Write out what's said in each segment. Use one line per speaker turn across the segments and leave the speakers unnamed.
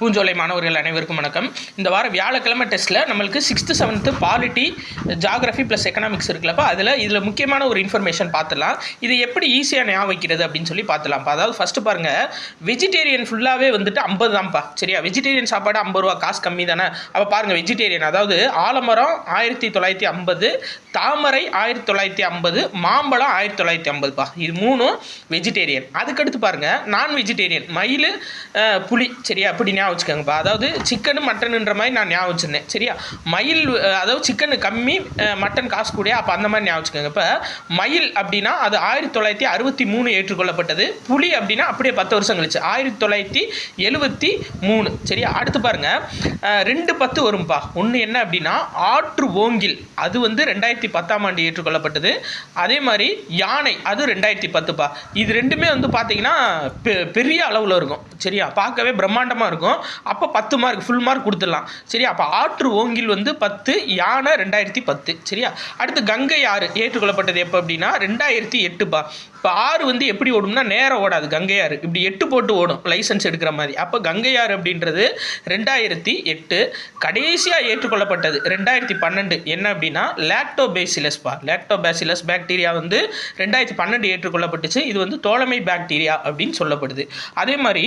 பூஞ்சோலை மாணவர்கள் அனைவருக்கும் வணக்கம். இந்த வாரம் வியாழக்கிழமை டெஸ்ட்டில் நம்மளுக்கு 6th 7th polity, geography plus economics இருக்குல்லப்பா, இதில் முக்கியமான ஒரு இன்ஃபர்மேஷன் பார்த்துலாம். இது எப்படி ஈஸியாக ஞாபகம் வைக்கிறது அப்படின்னு சொல்லி பார்த்துலாம்ப்பா. அதாவது ஃபஸ்ட்டு பாருங்கள், வெஜிடேரியன் ஃபுல்லாகவே வந்துட்டு 50 தான்ப்பா. சரியா? வெஜிடேரியன் சாப்பாடு 50 ரூபா, காசு கம்மி தானே. அப்போ பாருங்கள், வெஜிடேரியன் அதாவது ஆலமரம் 1950, தாமரை 1950, மாம்பழம் 1950பா. இது மூணும் வெஜிடேரியன். அதுக்கடுத்து பாருங்கள், நான் வெஜிடேரியன் மயில், புளி. சரியா? அப்படி ஞாபகம் வச்சுக்கோங்கப்பா. அதாவது சிக்கனு மட்டனுன்ற மாதிரி நான் ஞாபகம் வச்சுருந்தேன். சரியா? மயில் அதாவது சிக்கனு கம்மி, மட்டன் காசு கூடிய, அப்போ அந்த மாதிரி ஞாபகம் வச்சுக்கோங்க. இப்போ மயில் அப்படின்னா அது 1963 ஏற்றுக்கொள்ளப்பட்டது. புலி அப்படின்னா அப்படியே 10 வருஷம் கழிச்சு 1973. சரியா? அடுத்து பாருங்கள், 2 வரும்பா. ஒன்று என்ன அப்படின்னா ஆற்று ஓங்கில், அது வந்து 2010ஆம் ஆண்டு ஏற்றுக்கொள்ளப்பட்டது. அதே மாதிரி யானை, அது 2010பா. இது ரெண்டுமே வந்து பார்த்தீங்கன்னா பெரிய அளவில் இருக்கும். சரியா? பார்க்கவே பிரம்மாண்டமாக இருக்கும். அப்போ 10 மார்க், ஃபுல் மார்க் கொடுத்துடலாம். சரியா? அப்போ ஆற்று ஓங்கில் வந்து 10, யானை 2010. சரியா? அடுத்து கங்கை ஆறு ஏற்றுக்கொள்ளப்பட்டது எப்போ அப்படின்னா 2008பா. இப்போ ஆறு வந்து எப்படி ஓடும்னா நேரம் ஓடாது. கங்கை ஆறு இப்படி 8 போட்டு ஓடும், லைசன்ஸ் எடுக்கிற மாதிரி. அப்போ கங்கை ஆறு அப்படின்றது 2008. கடைசியாக ஏற்றுக்கொள்ளப்பட்டது 2012 என்ன அப்படின்னா லாக்டோபேசிலஸ்பா. லாக்டோபேசிலஸ் பாக்டீரியா வந்து 2012 ஏற்றுக்கொள்ளப்பட்டுச்சு. இது வந்து தோழமை பாக்டீரியா அப்படின்னு சொல்லப்படுது. அதே மாதிரி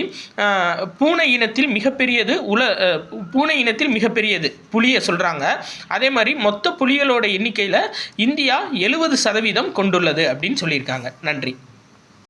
பூனை இனத்தில் மிகப்பெரியது புலியை சொல்கிறாங்க. அதே மாதிரி மொத்த புலிகளோட எண்ணிக்கையில் இந்தியா 70% கொண்டுள்ளது அப்படின்னு சொல்லியிருக்காங்க. நன்றி.